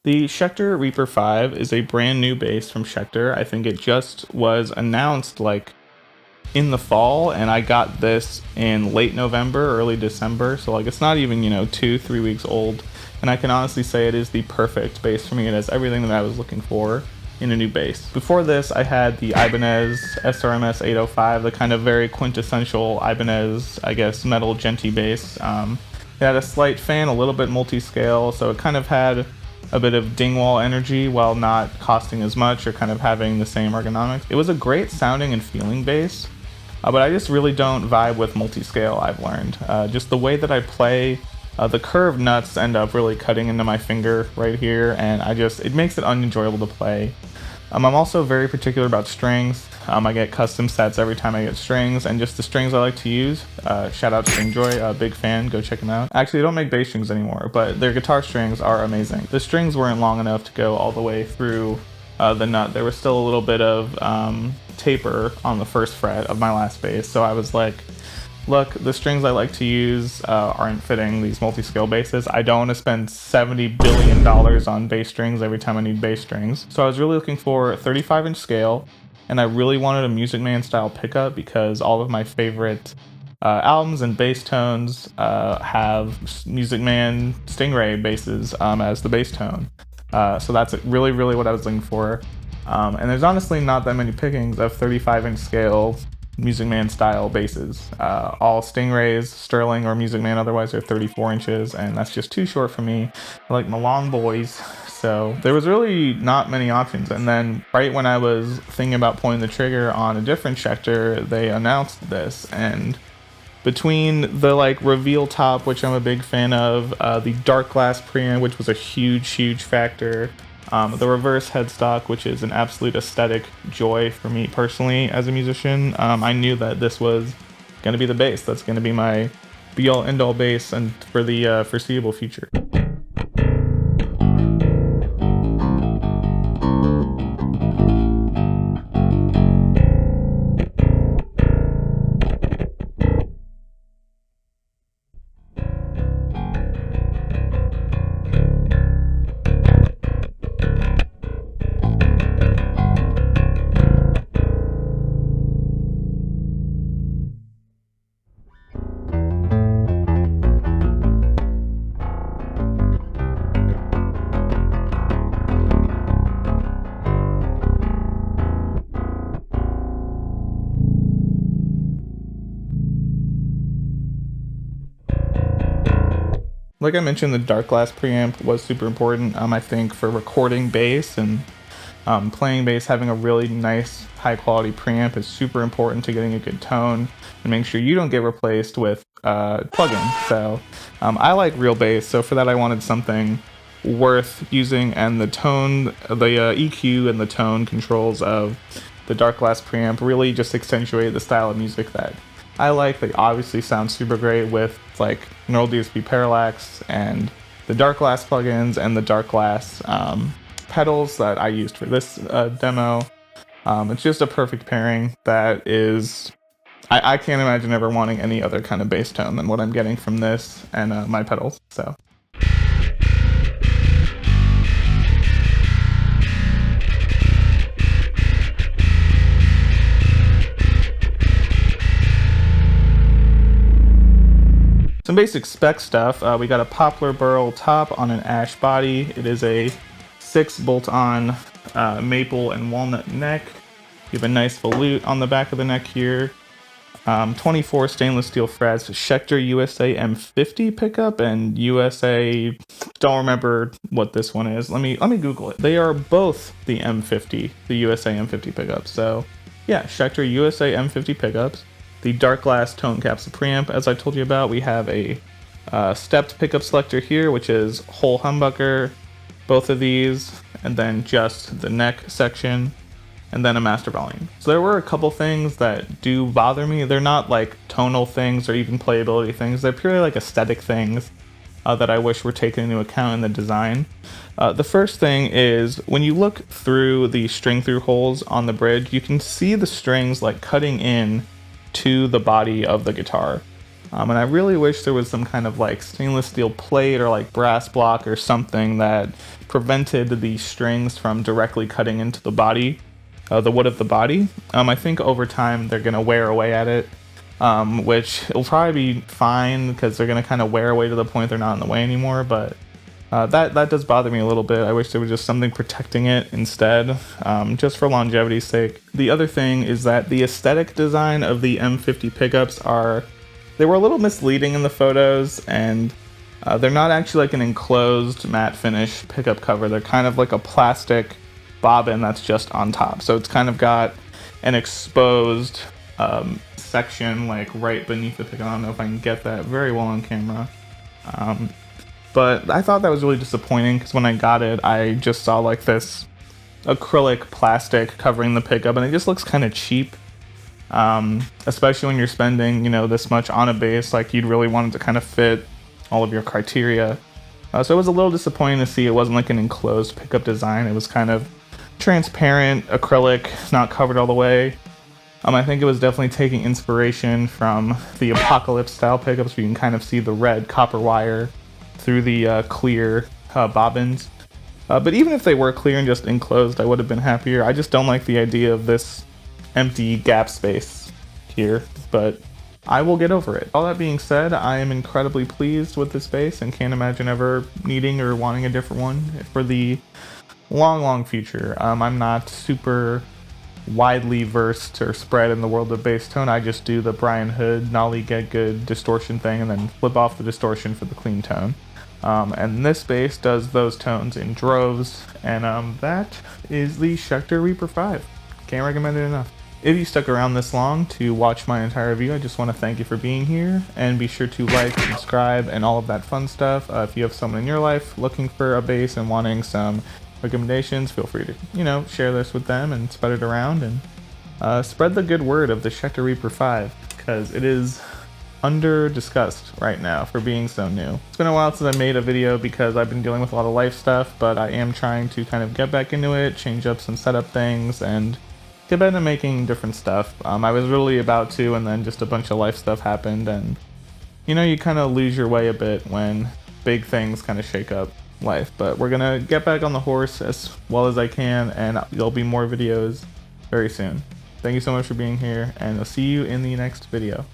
The Schecter Reaper 5 is a brand new bass from Schecter. I think it just was announced like in the fall, and I got this in late November, early December. So like it's not even, 2-3 weeks old. And I can honestly say it is the perfect bass for me. It has everything that I was looking for in a new bass. Before this, I had the Ibanez SRMS 805, the kind of very quintessential Ibanez, I guess, metal djenty bass. It had a slight fan, a little bit multi-scale, so it kind of had a bit of dingwall energy while not costing as much or kind of having the same ergonomics. It was a great sounding and feeling bass, but I just really don't vibe with multi-scale, I've learned. Just the way that I play, the curved nuts end up really cutting into my finger right here, and it makes it unenjoyable to play. I'm also very particular about strings. I get custom sets every time I get strings, and just the strings I like to use. Shout out to Stringjoy, big fan, go check them out. Actually, they don't make bass strings anymore, but their guitar strings are amazing. The strings weren't long enough to go all the way through the nut. There was still a little bit of taper on the first fret of my last bass, so I was like, look, the strings I like to use aren't fitting these multi-scale basses. I don't want to spend $70 billion on bass strings every time I need bass strings. So I was really looking for a 35-inch scale, and I really wanted a Music Man style pickup because all of my favorite albums and bass tones have Music Man Stingray basses as the bass tone. So that's really, really what I was looking for. And there's honestly not that many pickings of 35-inch scale Music Man style basses. All Stingrays, Sterling, or Music Man otherwise are 34 inches, and that's just too short for me. I like my long boys. So there was really not many options. And then right when I was thinking about pulling the trigger on a different Schecter, they announced this. And between the reveal top, which I'm a big fan of, the dark glass preamp, which was a huge factor, the reverse headstock, which is an absolute aesthetic joy for me personally as a musician, I knew that this was going to be the bass. That's going to be my be-all end-all bass and for the foreseeable future. Like I mentioned, the dark glass preamp was super important, I think, for recording bass and playing bass. Having a really nice, high-quality preamp is super important to getting a good tone and making sure you don't get replaced with plugins. So I like real bass, so for that I wanted something worth using, and the tone, the EQ and the tone controls of the dark glass preamp really just accentuate the style of music that I like. They obviously sound super great with neural DSP parallax and the dark glass plugins and the dark glass pedals that I used for this demo. It's just a perfect pairing that is, I can't imagine ever wanting any other kind of bass tone than what I'm getting from this and my pedals. So. Some basic spec stuff. We got a poplar burl top on an ash body. It is a 6 bolt-on maple and walnut neck. You have a nice volute on the back of the neck here. 24 stainless steel frets. Schecter USA M50 pickup and USA. Don't remember what this one is. Let me Google it. They are both the M50, the USA M50 pickups. So yeah, Schecter USA M50 pickups. The dark glass tone capsule preamp, as I told you about. We have a stepped pickup selector here, which is whole humbucker, both of these, and then just the neck section, and then a master volume. So there were a couple things that do bother me. They're not tonal things or even playability things. They're purely aesthetic things that I wish were taken into account in the design. The first thing is when you look through the string through holes on the bridge, you can see the strings cutting in to the body of the guitar. And I really wish there was some kind of like stainless steel plate or like brass block or something that prevented the strings from directly cutting into the body, the wood of the body. I think over time they're gonna wear away at it, which will probably be fine because they're gonna kind of wear away to the point they're not in the way anymore. But that does bother me a little bit. I wish there was just something protecting it instead, just for longevity's sake. The other thing is that the aesthetic design of the M50 pickups they were a little misleading in the photos, and they're not actually like an enclosed matte finish pickup cover. They're kind of like a plastic bobbin that's just on top. So it's kind of got an exposed section like right beneath the pickup. I don't know if I can get that very well on camera. But I thought that was really disappointing because when I got it, I just saw like this acrylic plastic covering the pickup, and it just looks kind of cheap. Especially when you're spending, this much on a base, like you'd really want it to kind of fit all of your criteria. So it was a little disappointing to see it wasn't like an enclosed pickup design. It was kind of transparent, acrylic, not covered all the way. I think it was definitely taking inspiration from the Apocalypse style pickups where you can kind of see the red copper wire through the clear bobbins. But even if they were clear and just enclosed, I would have been happier. I just don't like the idea of this empty gap space here, but I will get over it. All that being said, I am incredibly pleased with this base and can't imagine ever needing or wanting a different one for the long future. I'm not super widely versed or spread in the world of bass tone. I just do the Brian Hood nollie get good distortion thing and then flip off the distortion for the clean tone. And this bass does those tones in droves, and that is the Schecter Reaper 5. Can't recommend it enough. If you stuck around this long to watch my entire review, I just want to thank you for being here, and be sure to like, subscribe, and all of that fun stuff. If you have someone in your life looking for a bass and wanting some recommendations, feel free to, share this with them and spread it around, and spread the good word of the Schecter Reaper 5, because it is under discussed right now for being so new. It's been a while since I made a video because I've been dealing with a lot of life stuff, but I am trying to kind of get back into it, change up some setup things, and get back into making different stuff. I was really about to, and then just a bunch of life stuff happened, and you kind of lose your way a bit when big things kind of shake up life. But we're gonna get back on the horse as well as I can, and there'll be more videos very soon. Thank you so much for being here, and I'll see you in the next video.